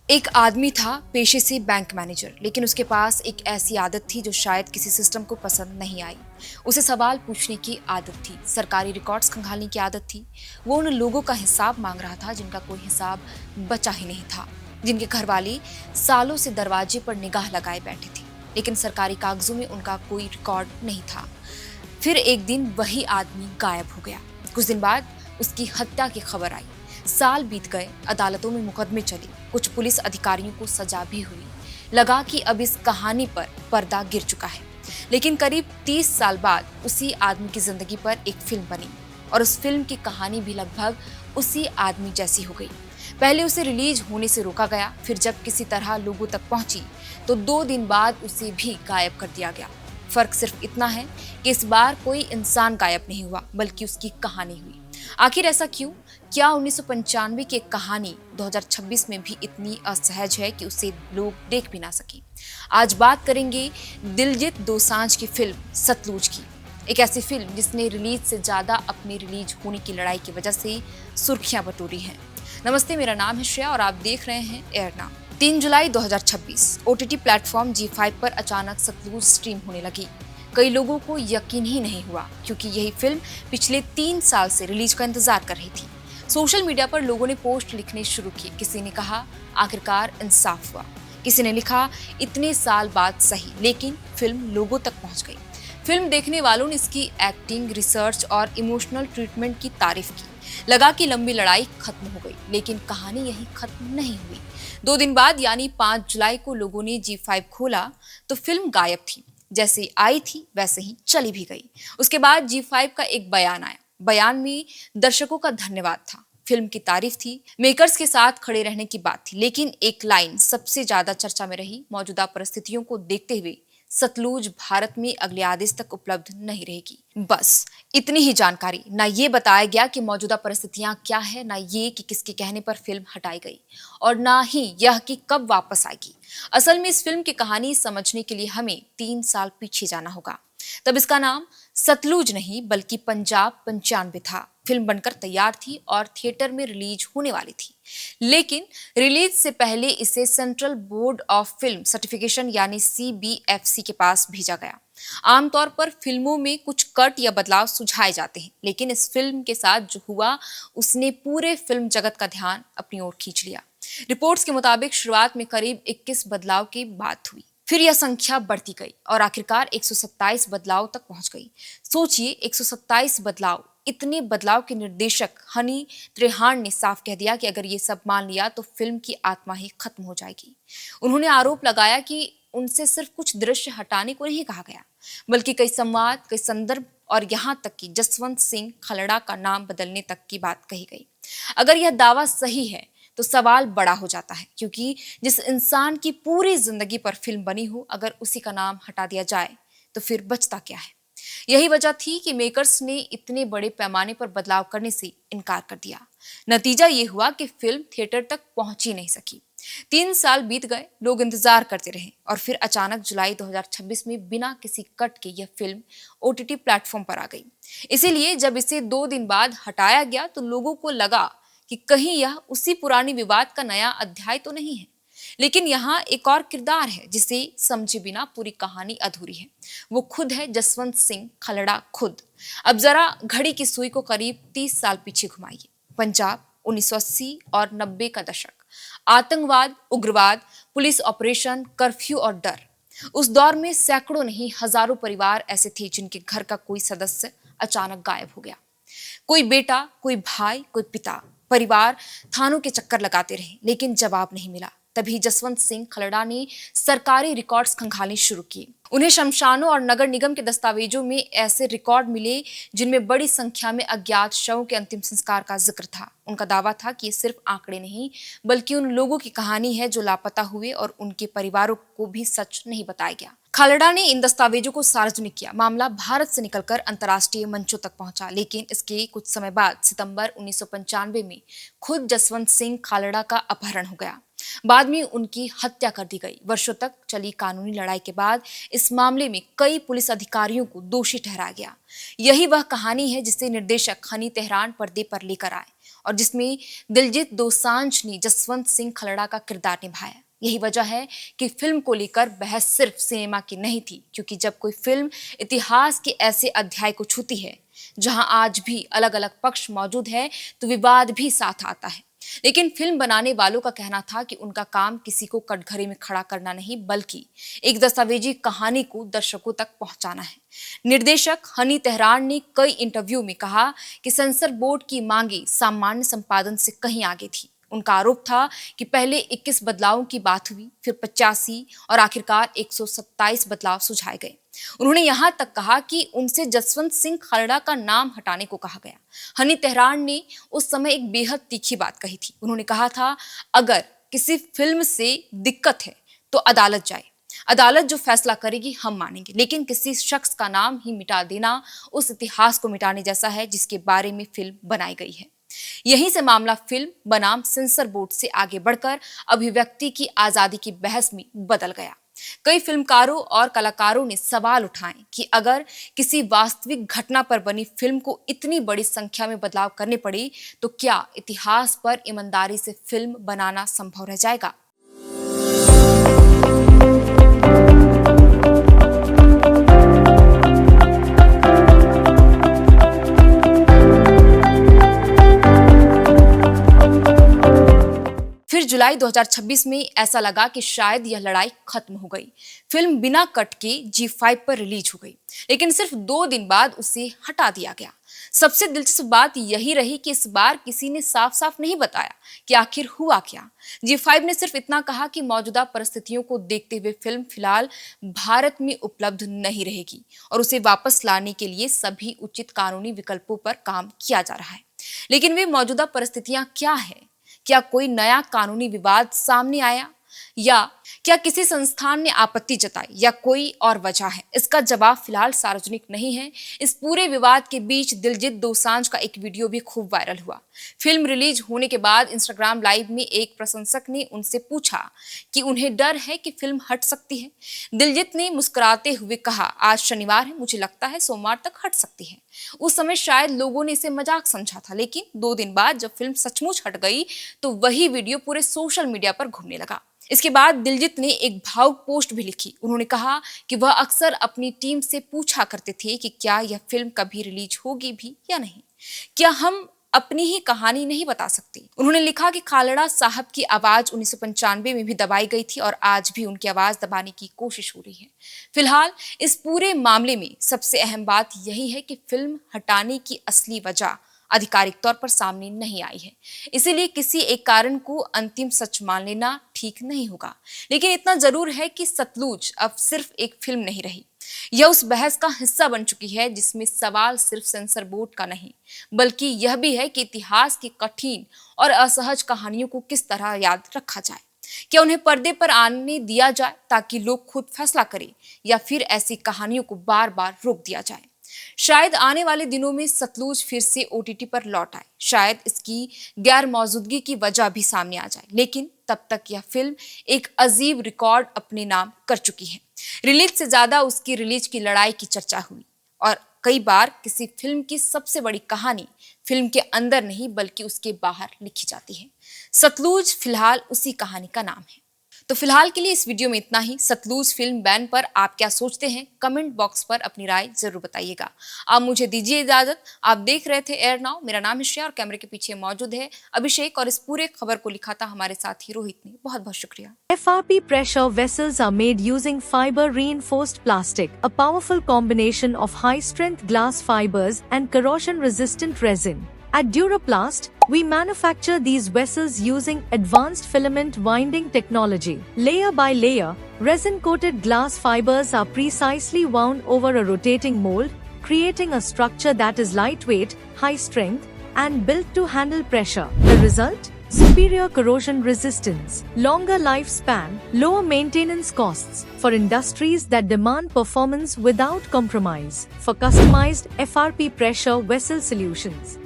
एक आदमी था पेशे से बैंक मैनेजर, लेकिन उसके पास एक ऐसी आदत थी जो शायद किसी सिस्टम को पसंद नहीं आई। उसे सवाल पूछने की आदत थी, सरकारी रिकॉर्ड्स खंगालने की आदत थी। वो उन लोगों का हिसाब मांग रहा था जिनका कोई हिसाब बचा ही नहीं था, जिनके घर वाले सालों से दरवाजे पर निगाह लगाए बैठे थे, लेकिन सरकारी कागजों में उनका कोई रिकॉर्ड नहीं था। फिर एक दिन वही आदमी गायब हो गया। कुछ दिन बाद उसकी हत्या की खबर आई। साल बीत गए, अदालतों में मुकदमे चले, कुछ पुलिस अधिकारियों को सजा भी हुई। लगा कि अब इस कहानी पर पर्दा गिर चुका है। लेकिन करीब 30 साल बाद उसी आदमी की जिंदगी पर एक फिल्म बनी, और उस फिल्म की कहानी भी लगभग उसी आदमी जैसी हो गई। पहले उसे रिलीज होने से रोका गया, फिर जब किसी तरह लोगों तक पहुंची तो 2 दिन बाद उसे भी गायब कर दिया गया। फर्क सिर्फ इतना है कि इस बार कोई इंसान गायब नहीं हुआ, बल्कि उसकी कहानी हुई। आखिर ऐसा क्यों? क्या 1995 की एक कहानी 2026 में भी इतनी असहज है कि उसे लोग देख भी ना सके? आज बात करेंगे दिलजीत दोसांझ की फिल्म सतलुज की। एक ऐसी फिल्म जिसने रिलीज से ज्यादा अपनी रिलीज होने की लड़ाई की वजह से सुर्खियां बटोरी हैं। नमस्ते, मेरा नाम है श्रेया और आप देख रहे हैं एयरना। 3 जुलाई 2026 ओटीटी प्लेटफॉर्म जी5 पर अचानक सतलुज स्ट्रीम होने लगी। कई लोगों को यकीन ही नहीं हुआ, क्योंकि यही फिल्म पिछले 3 साल से रिलीज का इंतजार कर रही थी। सोशल मीडिया पर लोगों ने पोस्ट लिखने शुरू किए। किसी ने कहा आखिरकार इंसाफ हुआ, किसी ने लिखा इतने साल बाद सही, लेकिन फिल्म लोगों तक पहुंच गई। फिल्म देखने वालों ने इसकी एक्टिंग, रिसर्च और इमोशनल ट्रीटमेंट की तारीफ की। लगा कि लंबी लड़ाई खत्म हो गई, लेकिन कहानी यही खत्म नहीं हुई। 2 दिन बाद यानी 5 जुलाई को लोगों ने जी5 खोला तो फिल्म गायब थी। जैसे आई थी वैसे ही चली भी गई। उसके बाद जी5 का एक बयान आया। बयान में दर्शकों का धन्यवाद था, फिल्म की तारीफ थी, मेकर्स के साथ खड़े रहने की बात थी, लेकिन एक लाइन सबसे ज्यादा चर्चा में रही, मौजूदा परिस्थितियों को देखते हुए सतलुज भारत में अगले आदेश तक उपलब्ध नहीं रहेगी। बस इतनी ही जानकारी। ना ये बताया गया कि मौजूदा परिस्थितियां क्या है, ना ये कि किसके कहने पर फिल्म हटाई गई, और ना ही यह कि कब वापस आएगी। असल में इस फिल्म की कहानी समझने के लिए हमें 3 साल पीछे जाना होगा। तब इसका नाम सतलुज नहीं बल्कि पंजाब 95 था। फिल्म बनकर तैयार थी और थिएटर में रिलीज होने वाली थी, लेकिन रिलीज से पहले इसे central board of film certification यानी CBFC के पास भेजा गया। आमतौर पर फिल्मों में कुछ कट या बदलाव सुझाए जाते हैं, लेकिन इस फिल्म के साथ जो हुआ उसने पूरे फिल्म जगत का ध्यान अपनी ओर खींच लिया। रिपोर्ट्स के मुताबिक शुरुआत में करीब 21 बदलाव की बात हुई, फिर यह संख्या बढ़ती गई और आखिरकार 127 बदलाव तक पहुंच गई। सोचिए, 127 बदलाव। इतने बदलाव के निर्देशक हनी त्रेहान ने साफ कह दिया कि अगर ये सब मान लिया तो फिल्म की आत्मा ही खत्म हो जाएगी। उन्होंने आरोप लगाया कि उनसे सिर्फ कुछ दृश्य हटाने को नहीं कहा गया, बल्कि कई संवाद, कई संदर्भ और यहाँ तक कि जसवंत सिंह खलड़ा का नाम बदलने तक की बात कही गई। अगर यह दावा सही है तो सवाल बड़ा हो जाता है, क्योंकि जिस इंसान की पूरी जिंदगी पर फिल्म बनी हो, अगर उसी का नाम हटा दिया जाए तो फिर बचता क्या है? यही वजह थी कि मेकर्स ने इतने बड़े पैमाने पर बदलाव करने से इनकार कर दिया। नतीजा ये हुआ कि फिल्म थिएटर तक पहुंच ही नहीं सकी। 3 साल बीत गए, लोग इंतजार करते रहे, और फिर अचानक जुलाई 2026 में बिना किसी कट के यह फिल्म ओटीटी प्लेटफॉर्म पर आ गई। इसीलिए जब इसे 2 दिन बाद हटाया गया तो लोगों को लगा कि कहीं यह उसी पुरानी विवाद का नया अध्याय तो नहीं है। लेकिन यहाँ एक और किरदार है जिसे समझे बिना पूरी कहानी अधूरी है। वो खुद है जसवंत सिंह खलड़ा खुद। अब जरा घड़ी की सुई को करीब 30 साल पीछे घुमाइए। पंजाब, 1980 और 90 का दशक। आतंकवाद, उग्रवाद, पुलिस ऑपरेशन, कर्फ्यू और डर। उस दौर में सैकड़ों नहीं हजारों परिवार ऐसे थे जिनके घर का कोई सदस्य अचानक गायब हो गया। कोई बेटा, कोई भाई, कोई पिता। परिवार थानों के चक्कर लगाते रहे, लेकिन जवाब नहीं मिला। तभी जसवंत सिंह खलड़ा ने सरकारी रिकॉर्ड्स खंगालने शुरू किए। उन्हें शमशानों और नगर निगम के दस्तावेजों में ऐसे रिकॉर्ड मिले जिनमें बड़ी संख्या में अज्ञात शवों के अंतिम संस्कार का जिक्र था। उनका दावा था कि ये सिर्फ आंकड़े नहीं, बल्कि उन लोगों की कहानी है जो लापता हुए, और उनके परिवारों को भी सच नहीं बताया गया। खालड़ा ने इन दस्तावेजों को सार्वजनिक किया। मामला भारत से निकलकर अंतर्राष्ट्रीय मंचों तक पहुंचा, लेकिन इसके कुछ समय बाद सितंबर 1995 में खुद जसवंत सिंह खालड़ा का अपहरण हो गया। बाद में उनकी हत्या कर दी गई। वर्षों तक चली कानूनी लड़ाई के बाद इस मामले में कई पुलिस अधिकारियों को दोषी ठहराया गया। यही वह कहानी है जिसे निर्देशक हनी तेहरान पर्दे पर लेकर आए, और जिसमें दिलजीत दोसांझ ने जसवंत सिंह खलड़ा का किरदार निभाया। यही वजह है कि फिल्म को लेकर बहस सिर्फ सिनेमा की नहीं थी, क्योंकि जब कोई फिल्म इतिहास के ऐसे अध्याय को छूती है जहां आज भी अलग अलग पक्ष मौजूद है तो विवाद भी साथ आता है। लेकिन फिल्म बनाने वालों का कहना था कि उनका काम किसी को कटघरे में खड़ा करना नहीं, बल्कि एक दस्तावेजी कहानी को दर्शकों तक पहुंचाना है। निर्देशक हनी तेहरान ने कई इंटरव्यू में कहा कि सेंसर बोर्ड की मांगे सामान्य संपादन से कहीं आगे थी। उनका आरोप था कि पहले 21 बदलावों की बात हुई, फिर 85 और आखिरकार 127 बदलाव सुझाए गए। उन्होंने यहां तक कहा कि उनसे जसवंत सिंह खलड़ा का नाम हटाने को कहा गया। हनी तेहरान ने उस समय एक बेहद तीखी बात कही थी। उन्होंने कहा था, अगर किसी फिल्म से दिक्कत है तो अदालत जाए, अदालत जो फैसला करेगी हम मानेंगे, लेकिन किसी शख्स का नाम ही मिटा देना उस इतिहास को मिटाने जैसा है जिसके बारे में फिल्म बनाई गई है। यहीं से मामला फिल्म बनाम सेंसर बोर्ड से आगे बढ़कर अभिव्यक्ति की आजादी की बहस में बदल गया। कई फिल्मकारों और कलाकारों ने सवाल उठाए कि अगर किसी वास्तविक घटना पर बनी फिल्म को इतनी बड़ी संख्या में बदलाव करने पड़े तो क्या इतिहास पर ईमानदारी से फिल्म बनाना संभव रह जाएगा। फिर जुलाई 2026 में ऐसा लगा कि शायद यह लड़ाई खत्म हो गई। फिल्म बिना कट के G5 पर रिलीज हो गई, लेकिन सिर्फ 2 दिन बाद उसे हटा दिया गया। सबसे दिलचस्प बात यही रही कि इस बार किसी ने साफ साफ नहीं बताया कि आखिर हुआ क्या। G5 ने सिर्फ इतना कहा कि मौजूदा परिस्थितियों को देखते हुए फिल्म फिलहाल भारत में उपलब्ध नहीं रहेगी और उसे वापस लाने के लिए सभी उचित कानूनी विकल्पों पर काम किया जा रहा है। लेकिन वे मौजूदा परिस्थितियां क्या है? क्या कोई नया कानूनी विवाद सामने आया, या क्या किसी संस्थान ने आपत्ति जताई, या कोई और वजह है? इसका जवाब फिलहाल सार्वजनिक नहीं है। इस पूरे विवाद के बीच दिलजीत दोसांझ का एक वीडियो भी खूब वायरल हुआ। फिल्म रिलीज होने के बाद इंस्टाग्राम लाइव में एक प्रशंसक ने उनसे पूछा कि उन्हें डर है कि फिल्म हट सकती है। दिलजीत ने मुस्कुराते हुए कहा, आज शनिवार है, मुझे लगता है सोमवार तक हट सकती है। उस समय शायद लोगों ने इसे मजाक समझा था, लेकिन 2 दिन बाद जब फिल्म सचमुच हट गई तो वही वीडियो पूरे सोशल मीडिया पर घूमने लगा। इसके बाद दिलजीत ने एक भावुक पोस्ट भी लिखी। उन्होंने कहा कि वह अक्सर अपनी टीम से पूछा करते थे कि क्या यह फिल्म कभी रिलीज होगी भी या नहीं, क्या हम अपनी ही कहानी नहीं बता सकते। उन्होंने लिखा कि खालड़ा साहब की आवाज 1995 में भी दबाई गई थी और आज भी उनकी आवाज दबाने की कोशिश हो रही है। फिलहाल इस पूरे मामले में सबसे अहम बात यही है कि फिल्म हटाने की असली वजह आधिकारिक तौर पर सामने नहीं आई है, इसीलिए किसी एक कारण को अंतिम सच मान लेना ठीक नहीं होगा। लेकिन इतना जरूर है कि सतलुज अब सिर्फ एक फिल्म नहीं रही, यह उस बहस का हिस्सा बन चुकी है जिसमें सवाल सिर्फ सेंसर बोर्ड का नहीं, बल्कि यह भी है कि इतिहास की कठिन और असहज कहानियों को किस तरह याद रखा जाए। क्या उन्हें पर्दे पर आने दिया जाए ताकि लोग खुद फैसला करें, या फिर ऐसी कहानियों को बार बार रोक दिया जाए। शायद आने वाले दिनों में सतलुज फिर से OTT पर लौट आए, शायद इसकी गैर मौजूदगी की वजह भी सामने आ जाए, लेकिन तब तक यह फिल्म एक अजीब रिकॉर्ड अपने नाम कर चुकी है। रिलीज से ज्यादा उसकी रिलीज की लड़ाई की चर्चा हुई, और कई बार किसी फिल्म की सबसे बड़ी कहानी फिल्म के अंदर नहीं बल्कि उसके बाहर लिखी जाती है। सतलुज फिलहाल उसी कहानी का नाम है। तो फिलहाल के लिए इस वीडियो में इतना ही। सतलुज फिल्म बैन पर आप क्या सोचते हैं, कमेंट बॉक्स पर अपनी राय जरूर बताइएगा। आप मुझे दीजिए इजाजत। आप देख रहे थे एयर नाउ। मेरा नाम है श्रेया और कैमरे के पीछे मौजूद है अभिषेक, और इस पूरे खबर को लिखा था हमारे साथी रोहित ने। बहुत बहुत शुक्रिया। FRP pressure vessels are made using fiber reinforced plastic, a powerful combination of high strength glass fibers and corrosion resistant resin. At Duraplast, we manufacture these vessels using advanced filament winding technology. Layer by layer, resin-coated glass fibers are precisely wound over a rotating mold, creating a structure that is lightweight, high strength, and built to handle pressure. The result? Superior corrosion resistance, longer lifespan, lower maintenance costs for industries that demand performance without compromise. For customized FRP pressure vessel solutions,